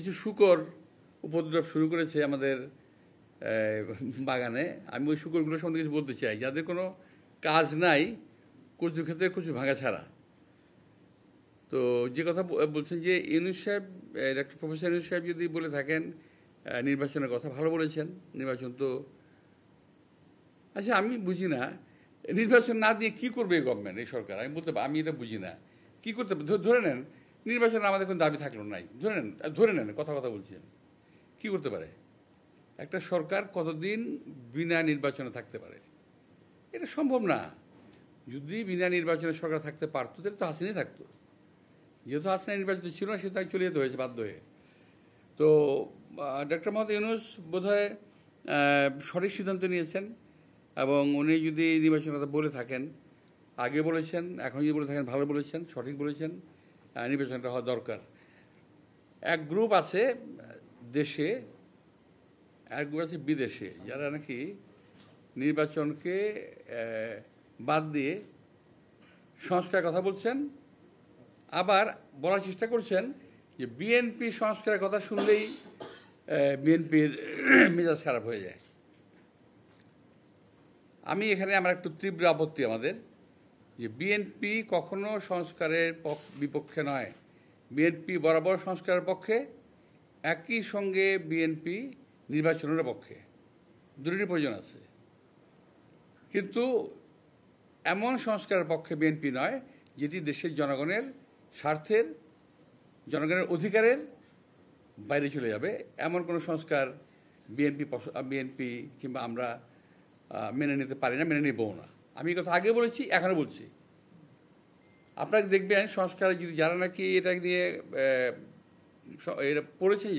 কিছু শূকর উপদ্রব শুরু করেছে আমাদের বাগানে। আমি ওই শূকরগুলো সম্বন্ধে কিছু বলতে চাই, যাদের কোনো কাজ নাই কচু খেতে কচু ভাঙা ছাড়া। তো যে কথা বলছেন যে ইউনূস সাহেব, ডক্টর প্রফেসর ইউনূস সাহেব যদি বলে থাকেন নির্বাচনের কথা, ভালো বলেছেন। নির্বাচন তো আচ্ছা, আমি বুঝি না নির্বাচন না দিয়ে কী করবে এই গভর্নমেন্ট, এই সরকার। আমি এটা বুঝি না কী করতে। ধরে নেন নির্বাচনে আমাদের কোনো দাবি থাকলো নাই, ধরে নেন কথা বলছেন, কী করতে পারে একটা সরকার? কতদিন বিনা নির্বাচনে থাকতে পারে? এটা সম্ভব না। যদি বিনা নির্বাচনে সরকার থাকতে পারতো তাহলে তো হাসিনাই থাকতো। যেহেতু হাসিনা নির্বাচিত ছিল না, সে তাই চলে যেতে হয়েছে বাধ্য হয়ে। তো ডক্টর মোহাম্মদ ইউনূস বোধহয় সঠিক সিদ্ধান্ত নিয়েছেন, এবং উনি যদি নির্বাচনের কথা বলে থাকেন, আগে বলেছেন, এখন যদি বলে থাকেন, ভালো বলেছেন, সঠিক বলেছেন। নির্বাচনটা হওয়া দরকার। এক গ্রুপ আছে দেশে, এক গ্রুপ আছে বিদেশে, যারা নাকি নির্বাচনকে বাদ দিয়ে সংস্কারের কথা বলছেন, আবার বলার চেষ্টা করছেন যে বিএনপি সংস্কারের কথা শুনলেই বিএনপির মেজাজ খারাপ হয়ে যায়। আমি এখানে আমার একটু তীব্র আপত্তি আমাদের, যে বিএনপি কখনো সংস্কারের বিপক্ষে নয়। বিএনপি বরাবর সংস্কারের পক্ষে, একই সঙ্গে বিএনপি নির্বাচনের পক্ষে। দুটোরই প্রয়োজন আছে, কিন্তু এমন সংস্কারের পক্ষে বিএনপি নয় যেটি দেশের জনগণের স্বার্থের, জনগণের অধিকারের বাইরে চলে যাবে। এমন কোনো সংস্কার বিএনপি কিংবা আমরা মেনে নিতে পারি না, মেনে নিবও না। আমি এই কথা আগে বলেছি, এখনও বলছি। আপনারা দেখবেন সংস্কার যদি যারা নাকি এটা নিয়ে এটা পড়েছেন,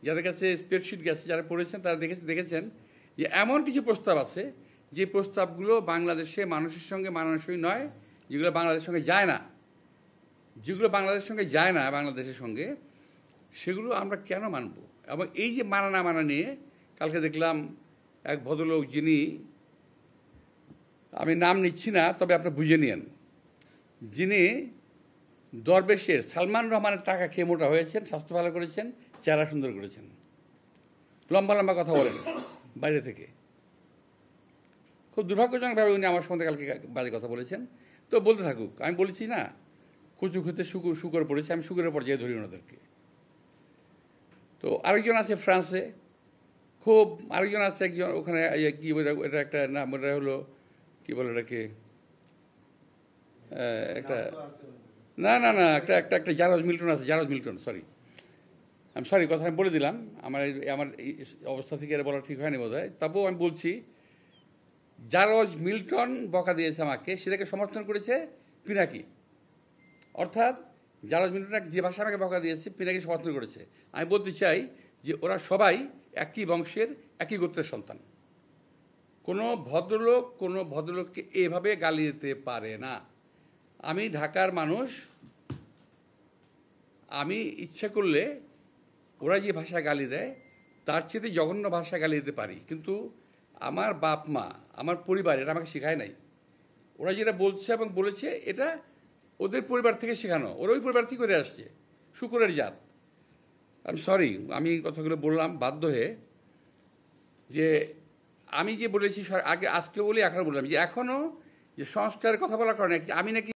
যাদের কাছে স্প্রেডশিট গেছে, যারা পড়েছেন তারা দেখেছেন যে এমন কিছু প্রস্তাব আছে যে প্রস্তাবগুলো বাংলাদেশে মানুষের সঙ্গে মানানসই নয়, যেগুলো বাংলাদেশের সঙ্গে যায় না, বাংলাদেশের সঙ্গে, সেগুলো আমরা কেন মানব? এবং এই যে মানা না মানা নিয়ে কালকে দেখলাম এক ভদ্রলোক, যিনি, আমি নাম নিচ্ছি না, তবে আপনারা বুঝে নিন, যিনি দরবেশের সালমান রহমানের টাকা খেয়ে মোটা হয়েছেন, স্বাস্থ্য ভালো করেছেন, চেহারা সুন্দর করেছেন, লম্বা লম্বা কথা বলেন বাইরে থেকে। খুব দুর্ভাগ্যজনকভাবে উনি আমার সম্বন্ধে কালকে বাজে কথা বলেছেন। তো বলতে থাকুক, আমি বলেছি না কচু খেতে শুকর পড়েছে, আমি শুকরের পর্যায়ে ধরি ওনাদেরকে। তো আরেকজন আছে ফ্রান্সে, আরেকজন আছে একজন ওখানে, কি এটা একটা নাম, ওটা হলো কি বলে এটাকে, একটা না একটা জারজ মিল্টন আছে, সরি কথা আমি বলে দিলাম। আমার এই অবস্থা থেকে এটা বলা ঠিক হয়নি বোধ হয়, তবুও আমি বলছি, জারজ মিল্টন বকা দিয়েছে আমাকে, সেটাকে সমর্থন করেছে পিনাকি। অর্থাৎ জারজ মিল্টন যে ভাষা আমাকে বকা দিয়েছে, পিনাকি সমর্থন করেছে। আমি বলতে চাই যে ওরা সবাই একই বংশের, একই গোত্রের সন্তান। কোনো ভদ্রলোককে এভাবে গালি দিতে পারে না। আমি ঢাকার মানুষ, আমি ইচ্ছে করলে ওরা যে ভাষা গালি দেয় তার চেয়ে জঘন্য ভাষা গালি দিতে পারি, কিন্তু আমার বাপ মা, আমার পরিবার এটা আমাকে শেখায় নাই। ওরা যেটা বলছে এবং বলেছে, এটা ওদের পরিবার থেকে শেখানো, ওরা ওই পরিবার থেকে করে আসছে, শুকরের জাত। আমি সরি, আমি কথাগুলো বললাম বাধ্য হয়ে, যে আমি যে বলেছি আগে, আজকে বলি, এখনও বললাম যে এখনও যে সংস্কারের কথা বলার কারণে আমি নাকি